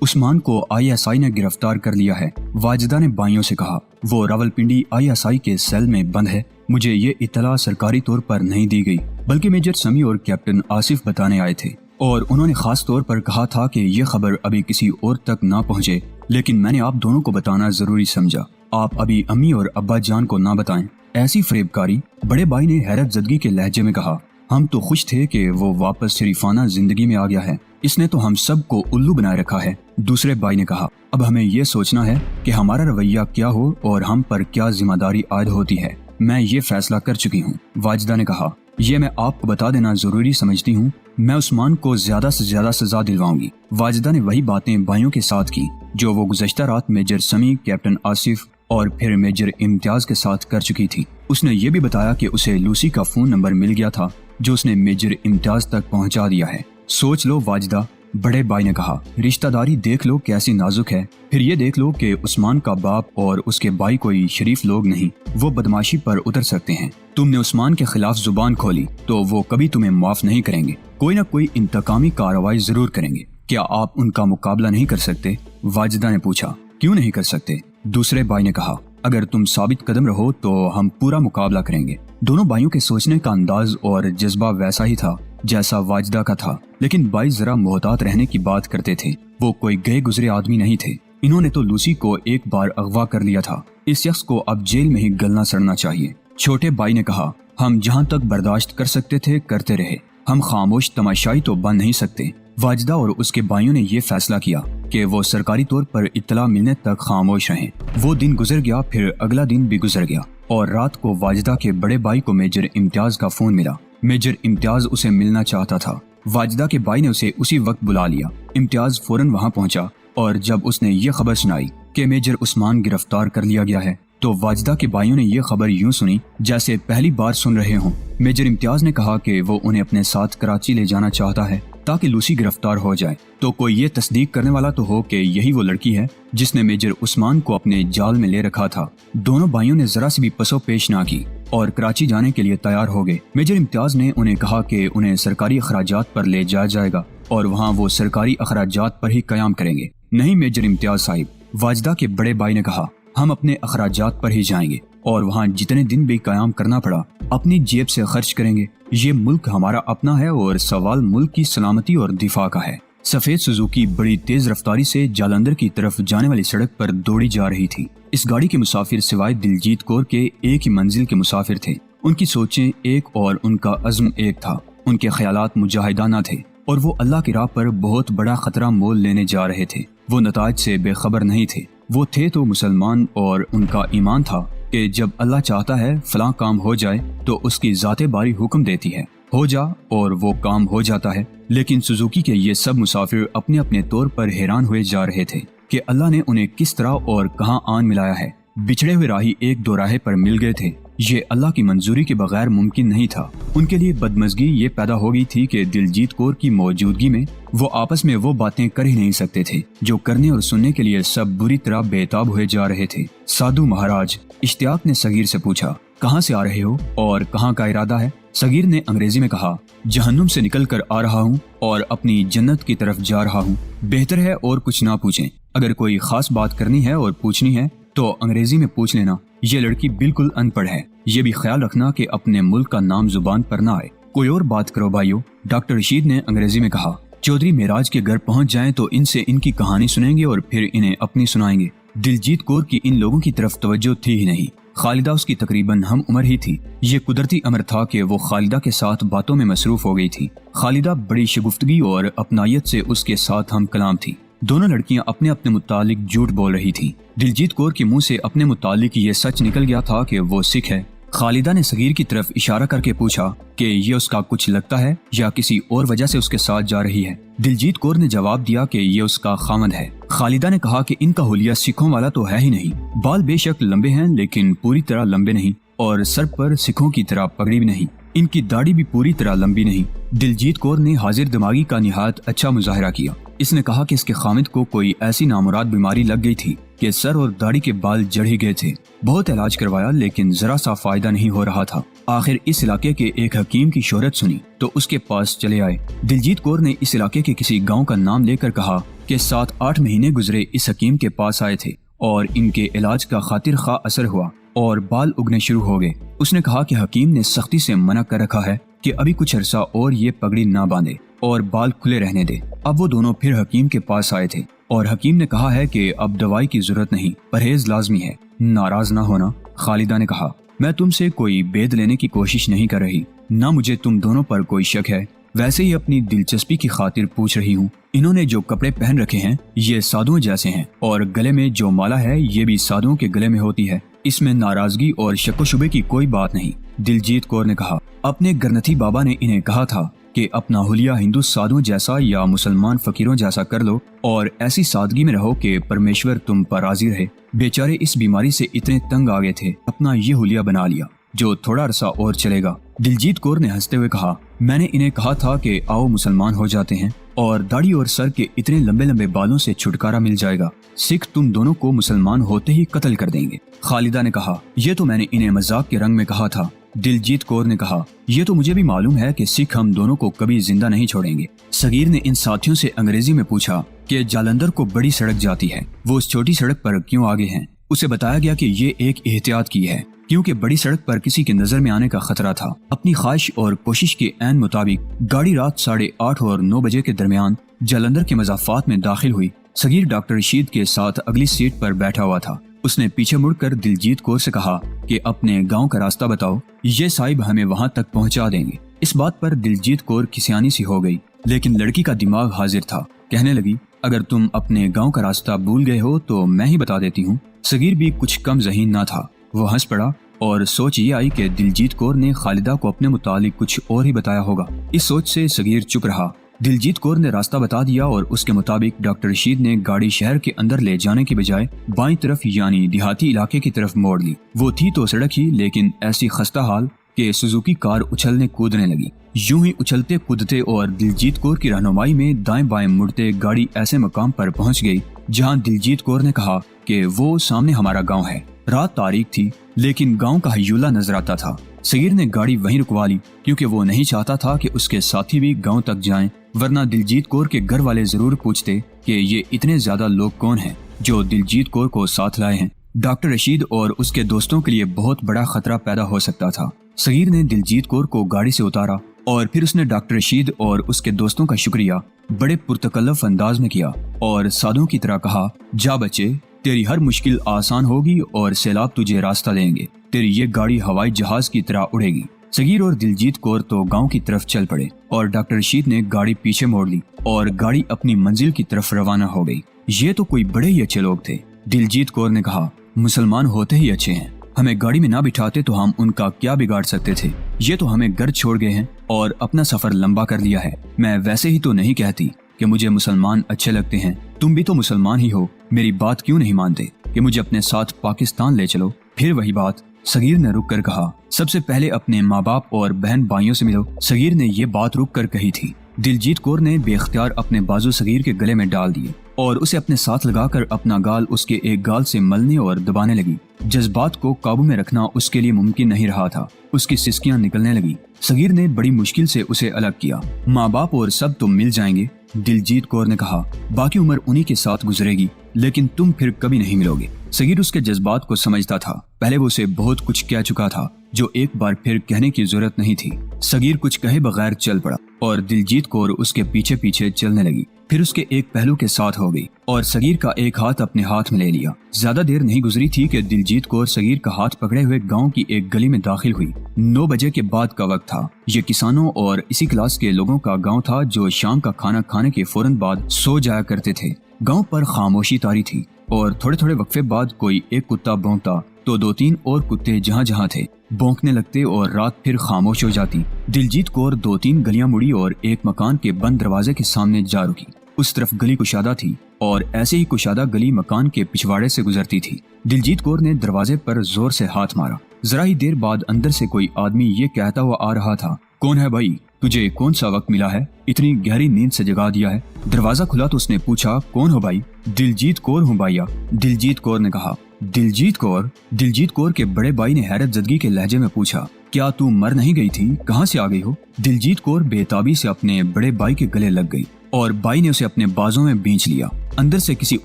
عثمان کو ISI نے گرفتار کر لیا ہے۔ واجدہ نے بائیوں سے کہا، وہ راولپنڈی ISI کے سیل میں بند ہے۔ مجھے یہ اطلاع سرکاری طور پر نہیں دی گئی، بلکہ میجر سمیع اور کیپٹن آصف بتانے آئے تھے، اور انہوں نے خاص طور پر کہا تھا کہ یہ خبر ابھی کسی اور تک نہ پہنچے، لیکن میں نے آپ دونوں کو بتانا ضروری سمجھا۔ آپ ابھی امی اور ابا جان کو نہ بتائیں۔ ایسی فریب کاری؟ بڑے بھائی نے حیرت زدگی کے لہجے میں کہا۔ ہم تو خوش تھے کہ وہ واپس شریفانہ زندگی میں آ گیا ہے، اس نے تو ہم سب کو الو بنائے رکھا ہے۔ دوسرے بھائی نے کہا، اب ہمیں یہ سوچنا ہے کہ ہمارا رویہ کیا ہو اور ہم پر کیا ذمہ داری عائد ہوتی ہے۔ میں یہ فیصلہ کر چکی ہوں، واجدہ نے کہا۔ یہ میں آپ کو بتا دینا ضروری سمجھتی ہوں، میں عثمان کو زیادہ سے زیادہ سزا دلواؤں گی۔ واجدہ نے وہی باتیں بھائیوں کے ساتھ کی جو وہ گزشتہ رات میجر سمیع، کیپٹن آصف اور پھر میجر امتیاز کے ساتھ کر چکی تھی۔ اس نے یہ بھی بتایا کہ اسے لوسی کا فون نمبر مل گیا تھا جو اس نے میجر امتیاز تک پہنچا دیا ہے۔ سوچ لو واجدہ، بڑے بھائی نے کہا، رشتہ داری دیکھ لو کیسی نازک ہے، پھر یہ دیکھ لو کہ عثمان کا باپ اور اس کے بھائی کوئی شریف لوگ نہیں، وہ بدماشی پر اتر سکتے ہیں۔ تم نے عثمان کے خلاف زبان کھولی تو وہ کبھی تمہیں معاف نہیں کریں گے، کوئی نہ کوئی انتقامی کارروائی ضرور کریں گے۔ کیا آپ ان کا مقابلہ نہیں کر سکتے؟ واجدہ نے پوچھا۔ کیوں نہیں کر سکتے؟ دوسرے بھائی نے کہا، اگر تم ثابت قدم رہو تو ہم پورا مقابلہ کریں گے۔ دونوں بھائیوں کے سوچنے کا انداز اور جذبہ ویسا ہی تھا جیسا واجدہ کا تھا، لیکن بھائی ذرا محتاط رہنے کی بات کرتے تھے۔ وہ کوئی گئے گزرے آدمی نہیں تھے، انہوں نے تو لوسی کو ایک بار اغوا کر لیا تھا، اس شخص کو اب جیل میں ہی گلنا سڑنا چاہیے۔ چھوٹے بھائی نے کہا، ہم جہاں تک برداشت کر سکتے تھے کرتے رہے، ہم خاموش تماشائی تو بن نہیں سکتے۔ واجدہ اور اس کے بھائیوں نے یہ فیصلہ کیا کہ وہ سرکاری طور پر اطلاع ملنے تک خاموش رہیں۔ وہ دن گزر گیا، پھر اگلا دن بھی گزر گیا، اور رات کو واجدہ کے بڑے بھائی کو میجر امتیاز کا فون ملا۔ میجر امتیاز اسے ملنا چاہتا تھا۔ واجدہ کے بھائی نے اسے اسی وقت بلا لیا۔ امتیاز فوراً وہاں پہنچا، اور جب اس نے یہ خبر سنائی کہ میجر عثمان گرفتار کر لیا گیا ہے تو واجدہ کے بھائیوں نے یہ خبر یوں سنی جیسے پہلی بار سن رہے ہوں۔ میجر امتیاز نے کہا کہ وہ انہیں اپنے ساتھ کراچی لے جانا چاہتا ہے تاکہ لوسی گرفتار ہو جائے، تو کوئی یہ تصدیق کرنے والا تو ہو کہ یہی وہ لڑکی ہے جس نے میجر عثمان کو اپنے جال میں لے رکھا تھا۔ دونوں بھائیوں نے ذرا سی بھی پسو پیش نہ کی اور کراچی جانے کے لیے تیار ہو گئے۔ میجر امتیاز نے انہیں کہا کہ انہیں سرکاری اخراجات پر لے جایا جائے گا اور وہاں وہ سرکاری اخراجات پر ہی قیام کریں گے۔ نہیں میجر امتیاز صاحب، واجدہ کے بڑے بھائی نے کہا، ہم اپنے اخراجات پر ہی جائیں گے اور وہاں جتنے دن بھی قیام کرنا پڑا اپنی جیب سے خرچ کریں گے۔ یہ ملک ہمارا اپنا ہے اور سوال ملک کی سلامتی اور دفاع کا ہے۔ سفید سوزوکی بڑی تیز رفتاری سے جالندھر کی طرف جانے والی سڑک پر دوڑی جا رہی تھی۔ اس گاڑی کے مسافر سوائے دلجیت کور کے ایک ہی منزل کے مسافر تھے۔ ان کی سوچیں ایک اور ان کا عزم ایک تھا۔ ان کے خیالات مجاہدانہ تھے اور وہ اللہ کی راہ پر بہت بڑا خطرہ مول لینے جا رہے تھے۔ وہ نتائج سے بے خبر نہیں تھے۔ وہ تھے تو مسلمان، اور ان کا ایمان تھا کہ جب اللہ چاہتا ہے فلاں کام ہو جائے تو اس کی ذات باری حکم دیتی ہے، ہو جا، اور وہ کام ہو جاتا ہے۔ لیکن سوزوکی کے یہ سب مسافر اپنے اپنے طور پر حیران ہوئے جا رہے تھے کہ اللہ نے انہیں کس طرح اور کہاں آن ملایا ہے۔ بچھڑے ہوئے راہی ایک دو راہے پر مل گئے تھے، یہ اللہ کی منظوری کے بغیر ممکن نہیں تھا۔ ان کے لیے بدمزگی یہ پیدا ہو گئی تھی کہ دلجیت کور کی موجودگی میں وہ آپس میں وہ باتیں کر ہی نہیں سکتے تھے جو کرنے اور سننے کے لیے سب بری طرح بےتاب ہوئے جا رہے تھے۔ سادھو مہاراج، اشتیاق نے صغیر سے پوچھا، کہاں سے آ رہے ہو اور کہاں کا ارادہ ہے؟ صغیر نے انگریزی میں کہا، جہنم سے نکل کر آ رہا ہوں اور اپنی جنت کی طرف جا رہا ہوں۔ بہتر ہے اور کچھ نہ پوچھیں، اگر کوئی خاص بات کرنی ہے اور پوچھنی ہے تو انگریزی میں پوچھ لینا۔ یہ لڑکی بالکل ان پڑھ ہے، یہ بھی خیال رکھنا کہ اپنے ملک کا نام زبان پر نہ آئے۔ کوئی اور بات کرو بھائیو، ڈاکٹر رشید نے انگریزی میں کہا۔ چودھری معراج کے گھر پہنچ جائیں تو ان سے ان کی کہانی سنیں گے اور پھر انہیں اپنی سنائیں گے۔ دلجیت کور کی ان لوگوں کی طرف توجہ تھی ہی نہیں۔ خالدہ اس کی تقریباً ہم عمر ہی تھی۔ یہ قدرتی امر تھا کہ وہ خالدہ کے ساتھ باتوں میں مصروف ہو گئی تھی۔ خالدہ بڑی شگفتگی اور اپنائیت سے اس کے ساتھ ہم کلام تھی۔ دونوں لڑکیاں اپنے اپنے متعلق جھوٹ بول رہی تھیں۔ دلجیت کور کے منہ سے اپنے متعلق یہ سچ نکل گیا تھا کہ وہ سکھ ہے۔ خالدہ نے صغیر کی طرف اشارہ کر کے پوچھا کہ یہ اس کا کچھ لگتا ہے یا کسی اور وجہ سے اس کے ساتھ جا رہی ہے؟ دلجیت کور نے جواب دیا کہ یہ اس کا خامد ہے۔ خالدہ نے کہا کہ ان کا حلیہ سکھوں والا تو ہے ہی نہیں، بال بے شک لمبے ہیں لیکن پوری طرح لمبے نہیں، اور سر پر سکھوں کی طرح پگڑی بھی نہیں، ان کی داڑھی بھی پوری طرح لمبی نہیں۔ دلجیت کور نے حاضر دماغی کا نہایت اچھا مظاہرہ کیا۔ اس نے کہا کہ اس کے خامد کو کوئی ایسی نامراد بیماری لگ گئی تھی کہ سر اور داڑھی کے بال جڑ ہی گئے تھے۔ بہت علاج کروایا لیکن ذرا سا فائدہ نہیں ہو رہا تھا۔ آخر اس علاقے کے ایک حکیم کی شہرت سنی تو اس کے پاس چلے آئے۔ دلجیت کور نے اس علاقے کے کسی گاؤں کا نام لے کر کہا कि 7-8 महीने गुजरे इस हकीम के पास आए थे और इनके इलाज का खातिर खा असर हुआ और बाल उगने शुरू हो गए। उसने कहा कि हकीम ने सख्ती से मना कर रखा है कि अभी कुछ अरसा और ये पगड़ी ना बांधे और बाल खुले रहने दे। अब वो दोनों फिर हकीम के पास आए थे और हकीम ने कहा है कि अब दवाई की जरूरत नहीं, परहेज लाजमी है। नाराज ना होना। खालिदा ने कहा, मैं तुमसे कोई बेद लेने की कोशिश नहीं कर रही, ना मुझे तुम दोनों पर कोई शक है, वैसे ही अपनी दिलचस्पी की खातिर पूछ रही हूँ। इन्होंने जो कपड़े पहन रखे हैं ये साधुओं जैसे हैं और गले में जो माला है ये भी साधुओं के गले में होती है। इसमें नाराजगी और शक व शुबे की कोई बात नहीं। दिलजीत कौर ने कहा, अपने गरनथी बाबा ने इन्हें कहा था कि अपना हुलिया हिंदू साधुओं जैसा या मुसलमान फकीरों जैसा कर लो और ऐसी सादगी में रहो कि परमेश्वर तुम पर राजी रहे। बेचारे इस बीमारी से इतने तंग आ गए थे, अपना ये हुलिया बना लिया जो थोड़ा अरसा और चलेगा। दिलजीत कौर ने हंसते हुए कहा, मैंने इन्हें कहा था कि आओ मुसलमान हो जाते हैं और दाढ़ी और सर के इतने लंबे लंबे बालों से छुटकारा मिल जाएगा। सिख तुम दोनों को मुसलमान होते ही कत्ल कर देंगे। खालिदा ने कहा, ये तो मैंने इन्हें मजाक के रंग में कहा था। दिलजीत कौर ने कहा, ये तो मुझे भी मालूम है कि सिख हम दोनों को कभी जिंदा नहीं छोड़ेंगे। सगीर ने इन साथियों से अंग्रेजी में पूछा कि जालंधर को बड़ी सड़क जाती है, वो उस छोटी सड़क पर क्यों आगे हैं। उसे बताया गया कि ये एक एहतियात की है क्योंकि बड़ी सड़क पर किसी की नजर में आने का खतरा था। अपनी ख्वाहिश और कोशिश के ऐन मुताबिक गाड़ी रात 8:30 और 9 बजे के दरमियान जालंधर के मज़ाफ़ात में दाखिल हुई। सगीर डॉक्टर रशीद के साथ अगली सीट पर बैठा हुआ था। उसने पीछे मुड़कर दिलजीत कौर से कहा कि अपने गांव का रास्ता बताओ, ये साहिब हमें वहां तक पहुंचा देंगे। इस बात पर दिलजीत कौर खिसियानी सी हो गई, लेकिन लड़की का दिमाग हाजिर था। कहने लगी, अगर तुम अपने गांव का रास्ता भूल गए हो तो मैं ही बता देती हूँ। सगीर भी कुछ कम ज़हीन ना था, वो हंस पड़ा और सोच ये आई कि दिलजीत कौर ने खालिदा को अपने मुतालिक कुछ और ही बताया होगा। इस सोच से सगीर चुप रहा। दिलजीत कौर ने रास्ता बता दिया और उसके मुताबिक डॉक्टर रशीद ने गाड़ी शहर के अंदर ले जाने की बजाय बाईं तरफ यानी देहाती इलाके की तरफ मोड़ ली। वो थी तो सड़क ही, लेकिन ऐसी खस्ता हाल कि सुजुकी कार उछलने कूदने लगी। यूं ही उछलते कूदते और दिलजीत कौर की रहनुमाई में दाएं बाएं मुड़ते गाड़ी ऐसे मकाम पर पहुंच गई जहां दिलजीत कौर ने कहा कि वो सामने हमारा गांव है। रात तारीख थी लेकिन गांव का हयूला नजर आता था। सगीर ने गाड़ी वहीं रुकवा ली क्योंकि वो नहीं चाहता था कि उसके साथी भी गांव तक जाएं, वरना दिलजीत कौर के घर वाले जरूर पूछते कि ये इतने ज्यादा लोग कौन हैं जो दिलजीत कौर को साथ लाए हैं। डॉक्टर रशीद और उसके दोस्तों के लिए बहुत बड़ा खतरा पैदा हो सकता था। सगीर ने दिलजीत कौर को गाड़ी से उतारा और फिर उसने डॉक्टर रशीद और उसके दोस्तों का शुक्रिया बड़े पुरतकल्लफ अंदाज में किया और साधुओं की तरह कहा, जा बच्चे, तेरी हर मुश्किल आसान होगी और सैलाब तुझे रास्ता देंगे। तेरी ये गाड़ी हवाई जहाज की तरह उड़ेगी। सगीर और दिलजीत कौर तो गांव की तरफ चल पड़े और डॉक्टर रशीद ने गाड़ी पीछे मोड़ ली और गाड़ी अपनी मंजिल की तरफ रवाना हो गई। ये तो कोई बड़े ही अच्छे लोग थे। दिलजीत कौर ने कहा, मुसलमान होते ही अच्छे हैं, हमें गाड़ी में ना बिठाते तो हम उनका क्या बिगाड़ सकते थे। ये तो हमें घर छोड़ गए हैं और अपना सफर लंबा कर लिया है। मैं वैसे ही तो नहीं कहती कि मुझे मुसलमान अच्छे लगते हैं, तुम भी तो मुसलमान ही हो, मेरी बात क्यों नहीं मानते कि मुझे अपने साथ पाकिस्तान ले चलो। फिर वही बात। सगीर ने रुक कर कहा, सबसे पहले अपने माँ बाप और बहन भाइयों से मिलो। सगीर ने ये बात रुक कर कही थी। दिलजीत कौर ने बेख्तियार अपने बाजू सगीर के गले में डाल दिए और उसे अपने साथ लगाकर अपना गाल उसके एक गाल से मलने और दबाने लगी। जज्बात को काबू में रखना उसके लिए मुमकिन नहीं रहा था। उसकी सिसकियां निकलने लगी। सगीर ने बड़ी मुश्किल से उसे अलग किया। माँ बाप और सब तुम मिल जाएंगे, दिलजीत कौर ने कहा, बाकी उम्र उन्हीं के साथ गुजरेगी, लेकिन तुम फिर कभी नहीं मिलोगे। सगीर उसके जज्बात को समझता था। पहले वो उसे बहुत कुछ कह चुका था जो एक बार फिर कहने की जरूरत नहीं थी। सगीर कुछ कहे बगैर चल पड़ा और दिलजीत कौर उसके पीछे पीछे चलने लगी। फिर उसके एक पहलू के साथ हो गई और सगीर का एक हाथ अपने हाथ में ले लिया। ज्यादा देर नहीं गुजरी थी कि दिलजीत कौर सगीर का हाथ पकड़े हुए गांव की एक गली में दाखिल हुई। 9 बजे के बाद का वक्त था। ये किसानों और इसी क्लास के लोगों का गांव था जो शाम का खाना खाने के फौरन बाद सो जाया करते थे। गांव पर खामोशी तारी थी और थोड़े थोड़े वक्फे बाद कोई एक कुत्ता भौंकता तो 2-3 और कुत्ते जहाँ जहाँ थे भौंकने लगते और रात फिर खामोश हो जाती। दिलजीत कौर 2-3 गलियां मुड़ी और एक मकान के बंद दरवाजे के सामने जा रुकी। उस तरफ गली कुशादा थी और ऐसे ही कुशादा गली मकान के पिछवाड़े से गुजरती थी। दिलजीत कौर ने दरवाजे पर जोर से हाथ मारा। जरा ही देर बाद अंदर से कोई आदमी ये कहता हुआ आ रहा था, कौन है भाई, तुझे कौन सा वक्त मिला है, इतनी गहरी नींद से जगा दिया है। दरवाजा खुला तो उसने पूछा, कौन हो भाई। दिलजीत कौर हूँ भैया, दिलजीत कौर ने कहा। दिलजीत कौर? दिलजीत कौर के बड़े भाई ने हैरत जदगी के लहजे में पूछा, क्या तू मर नहीं गई थी, कहाँ से आ गई हो। दिलजीत कौर बेताबी से अपने बड़े भाई के गले लग गई और बाई ने उसे अपने बाजों में बींच लिया। अंदर से किसी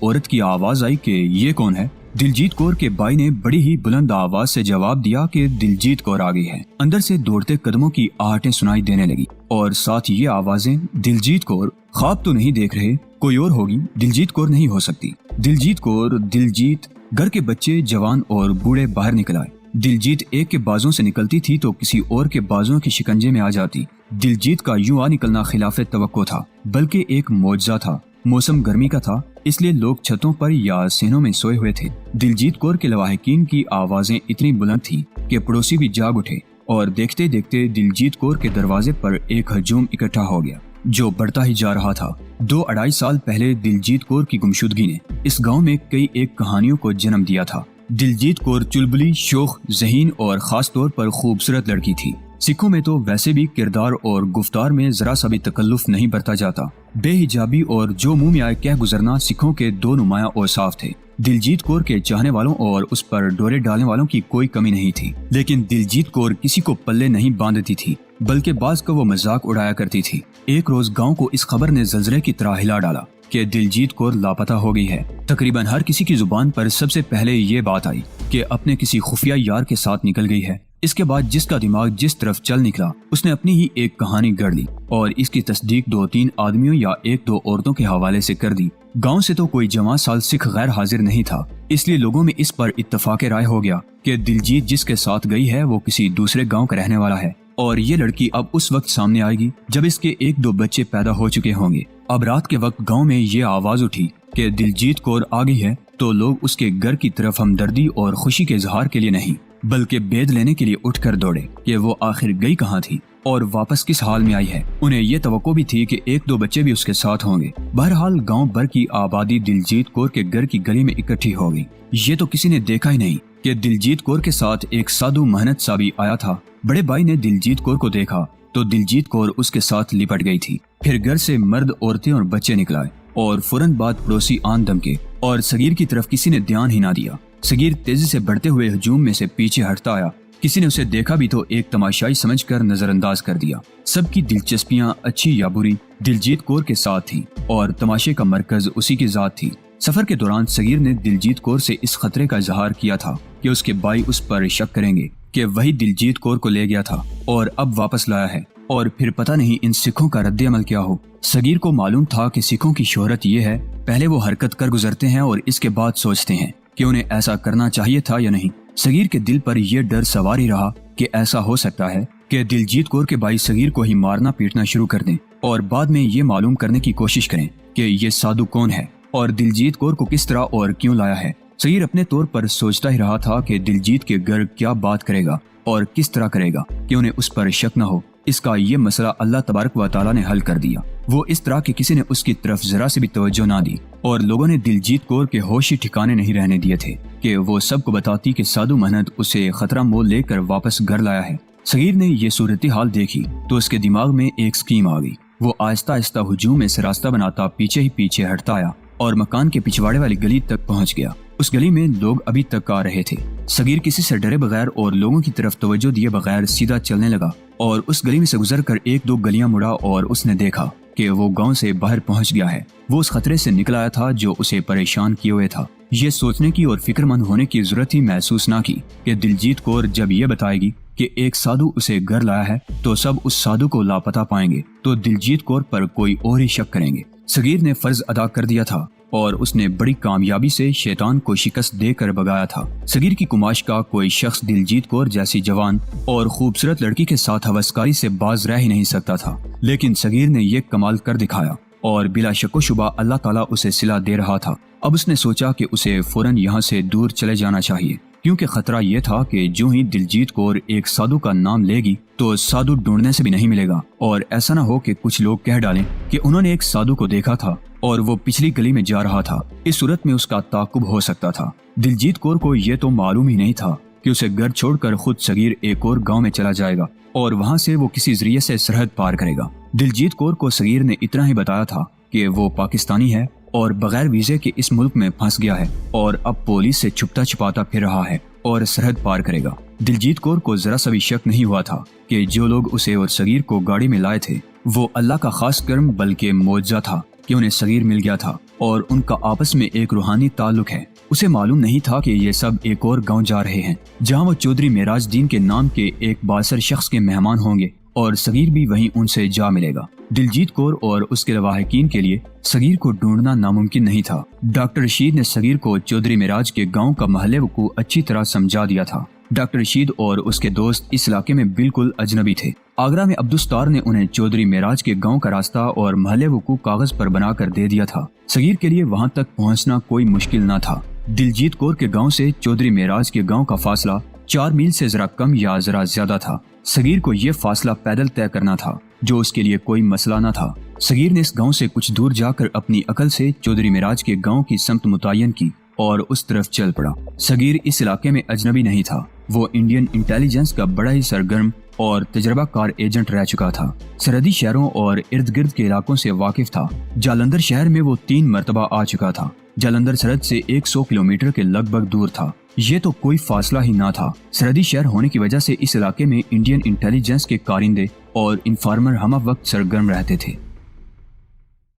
औरत की आवाज आई कि ये कौन है। दिलजीत कौर के बाई ने बड़ी ही बुलंद आवाज से जवाब दिया कि दिलजीत कौर आ गई है। अंदर से दौड़ते कदमों की आहटें सुनाई देने लगी और साथ ये आवाजें, दिलजीत कौर ख्वाब तो नहीं देख रहे, कोई और होगी, दिलजीत कौर नहीं हो सकती। दिलजीत कौर, दिलजीत। घर के बच्चे, जवान और बूढ़े बाहर निकल आए। दिलजीत एक के बाजों से निकलती थी तो किसी और के बाजों के शिकंजे में आ जाती। दिलजीत का यूं आ निकलना खिलाफे तवक्को था, बल्कि एक मौजज़ा था। मौसम गर्मी का था, इसलिए लोग छतों पर या सीनों में सोए हुए थे। दिलजीत कौर के लवाहिकीन की आवाजें इतनी बुलंद थी कि पड़ोसी भी जाग उठे और देखते देखते दिलजीत कौर के दरवाजे पर एक हजूम इकट्ठा हो गया जो बढ़ता ही जा रहा था। 2-2.5 साल पहले दिलजीत कौर की गुमशुदगी ने इस गांव में कई एक कहानियों को जन्म दिया था। दिलजीत कौर चुलबुली, शोख, ज़हीन और खास तौर पर खूबसूरत लड़की थी। सिखों में तो वैसे भी किरदार और गुफ्तार में जरा सा भी तकल्लुफ नहीं बरता जाता। बेहिजाबी और जो मुंह में आए कह गुजरना सिखों के दो नुमाया औसाफ थे। दिलजीत कौर के चाहने वालों और उस पर डोरे डालने वालों की कोई कमी नहीं थी, लेकिन दिलजीत कौर किसी को पल्ले नहीं बांधती थी, बल्कि बाज का वो मजाक उड़ाया करती थी। एक रोज गांव को इस खबर ने जलजले की तरह हिला डाला कि दिलजीत कौर लापता हो गई है। तकरीबन हर किसी की जुबान पर सबसे पहले ये बात आई कि अपने किसी खुफिया यार के साथ निकल गई है। इसके बाद जिसका दिमाग जिस तरफ चल निकला उसने अपनी ही एक कहानी गढ़ ली और इसकी तस्दीक 2-3 आदमियों या 1-2 औरतों के हवाले से कर दी। गांव से तो कोई जमा साल सिख गैर हाजिर नहीं था, इसलिए लोगों में इस पर इत्तफाक राय हो गया कि दिलजीत जिसके साथ गई है वो किसी दूसरे गांव का रहने वाला है और ये लड़की अब उस वक्त सामने आएगी जब इसके 1-2 बच्चे पैदा हो चुके होंगे। अब रात के वक्त गांव में ये आवाज उठी कि दिलजीत कौर आ गई है, तो लोग उसके घर की तरफ हमदर्दी और खुशी के इजहार के लिए नहीं बल्कि बेद लेने के लिए उठकर दौड़े कि वो आखिर गई कहाँ थी और वापस किस हाल में आई है। उन्हें ये तवक्को भी थी कि 1-2 बच्चे भी उसके साथ होंगे। बहरहाल गांव भर की आबादी दिलजीत कौर के घर की गली में इकट्ठी हो गई। ये तो किसी ने देखा ही नहीं कि दिलजीत कौर के साथ एक साधु मेहनत सा भी आया था। बड़े भाई ने दिलजीत कौर को देखा तो दिलजीत कौर उसके साथ लिपट गई थी। फिर घर से मर्द, औरतें और बच्चे निकल आए और फौरन बाद पड़ोसी आन दमके और सगीर की तरफ किसी ने ध्यान ही ना दिया। सगीर तेजी से बढ़ते हुए हजूम में से पीछे हटता आया। किसी ने उसे देखा भी तो एक तमाशाई समझकर नजरअंदाज कर दिया। सबकी दिलचस्पियां अच्छी या बुरी दिलजीत कौर के साथ थी और तमाशे का मरकज उसी की जात थी। सफर के दौरान सगीर ने दिलजीत कौर से इस खतरे का इजहार किया था कि उसके भाई उस पर शक करेंगे कि वही दिलजीत कौर को ले गया था और अब वापस लाया है और फिर पता नहीं इन सिखों का रद्द अमल क्या हो। सगीर को मालूम था कि सिखों की शोहरत ये है, पहले वो हरकत कर गुजरते हैं और इसके बाद सोचते हैं कि उन्हें ऐसा करना चाहिए था या नहीं। सगीर के दिल पर यह डर सवार ही रहा कि ऐसा हो सकता है कि दिलजीत कौर के भाई सगीर को ही मारना पीटना शुरू कर दें और बाद में ये मालूम करने की कोशिश करें कि ये साधु कौन है और दिलजीत कौर को किस तरह और क्यों लाया है। सगीर अपने तौर पर सोचता ही रहा था कि दिलजीत के घर क्या बात करेगा और किस तरह करेगा कि उन्हें उस पर शक न हो। इसका ये मसला अल्लाह तबारक व तआला ने हल कर दिया। वो इस तरह कि किसी ने उसकी तरफ जरा से भी तवज्जो ना दी और लोगों ने दिलजीत कौर के होश ही ठिकाने नहीं रहने दिए थे कि वो सबको बताती कि साधु मेहनत उसे खतरा मोल लेकर वापस घर लाया है। सगीर ने ये सूरत हाल देखी तो उसके दिमाग में एक स्कीम आ गई। वो आहिस्ता आहिस्ता हुजूम में से रास्ता बनाता पीछे ही पीछे हटता आया और मकान के पिछवाड़े वाली गली तक पहुंच गया। उस गली में लोग अभी तक आ रहे थे। सगीर किसी से डरे बगैर और लोगों की तरफ तवज्जो दिए बगैर सीधा चलने लगा और उस गली में से गुजरकर 1-2 गलियां मुड़ा और उसने देखा कि वो गांव से बाहर पहुंच गया है। वो उस खतरे से निकल आया था जो उसे परेशान किए हुए था। ये सोचने की और फिक्रमंद होने की जरूरत ही महसूस ना की कि दिलजीत कौर जब ये बताएगी कि एक साधु उसे घर लाया है तो सब उस साधु को लापता पाएंगे तो दिलजीत कौर पर कोई और ही शक करेंगे। सगीर ने फर्ज अदा कर दिया था और उसने बड़ी कामयाबी से शैतान को शिकस्त देकर भगाया था। सगीर की कुमाश का कोई शख्स दिलजीत कौर जैसी जवान और खूबसूरत लड़की के साथ हवसकारी से बाज रह ही नहीं सकता था, लेकिन सगीर ने ये कमाल कर दिखाया और बिला शक्को शुबा अल्लाह ताला उसे सिला दे रहा था। अब उसने सोचा कि उसे फौरन यहाँ से दूर चले जाना चाहिए, क्योंकि खतरा ये था कि जो ही दिलजीत कौर एक साधु का नाम लेगी तो साधु ढूंढने से भी नहीं मिलेगा और ऐसा ना हो कि कुछ लोग कह डालें कि उन्होंने एक साधु को देखा था और वो पिछली गली में जा रहा था। इस सूरत में उसका ताकुब हो सकता था। दिलजीत कौर को ये तो मालूम ही नहीं था कि उसे घर छोड़कर खुद सगीर एक और गांव में चला जाएगा और वहां से वो किसी जरिए से सरहद पार करेगा। दिलजीत कौर को सगीर ने इतना ही बताया था कि वो पाकिस्तानी है और बगैर वीजे के इस मुल्क में फंस गया है और अब पुलिस से छुपता छुपाता फिर रहा है और सरहद पार करेगा। दिलजीत कौर को जरा सा भी शक नहीं हुआ था कि जो लोग उसे और सगीर को गाड़ी में लाए थे وہ اللہ کا خاص کرم بلکہ معجزہ تھا کہ انہیں صغیر مل گیا تھا اور ان کا آپس میں ایک روحانی تعلق ہے۔ اسے معلوم نہیں تھا کہ یہ سب ایک اور گاؤں جا رہے ہیں جہاں وہ چودھری معراج الدین کے نام کے ایک بااثر شخص کے مہمان ہوں گے اور صغیر بھی وہیں ان سے جا ملے گا۔ دلجیت کور اور اس کے لواحقین کے لیے صغیر کو ڈھونڈنا ناممکن نہیں تھا۔ ڈاکٹر رشید نے صغیر کو چودھری معراج کے گاؤں کا محل وقوع اچھی طرح سمجھا دیا تھا۔ ڈاکٹر رشید اور اس کے دوست اس علاقے میں بالکل اجنبی تھے۔ آگرہ میں عبدالستار نے انہیں چودھری معراج کے گاؤں کا راستہ اور محل وقوع کاغذ پر بنا کر دے دیا تھا۔ صغیر کے لیے وہاں تک پہنچنا کوئی مشکل نہ تھا۔ دلجیت کور کے گاؤں سے چودھری معراج کے گاؤں کا فاصلہ 4 میل سے ذرا کم یا ذرا زیادہ تھا۔ صغیر کو یہ فاصلہ پیدل طے کرنا تھا جو اس کے لیے کوئی مسئلہ نہ تھا۔ صغیر نے اس گاؤں سے کچھ دور جا کر اپنی عقل سے چودھری معراج کے گاؤں کی سمت متعین کی اور اس طرف چل پڑا۔ صغیر اس علاقے میں اجنبی نہیں تھا، وہ انڈین انٹیلیجنس کا بڑا ہی سرگرم اور تجربہ کار ایجنٹ رہ چکا تھا۔ سرحدی شہروں اور ارد گرد کے علاقوں سے واقف تھا۔ جالندھر شہر میں وہ 3 مرتبہ آ چکا تھا۔ جالندھر سرحد سے 100 کلومیٹر کے لگ بھگ دور تھا۔ یہ تو کوئی فاصلہ ہی نہ تھا۔ سرحدی شہر ہونے کی وجہ سے اس علاقے میں انڈین انٹیلیجنس کے کارندے اور انفارمر ہمہ وقت سرگرم رہتے تھے۔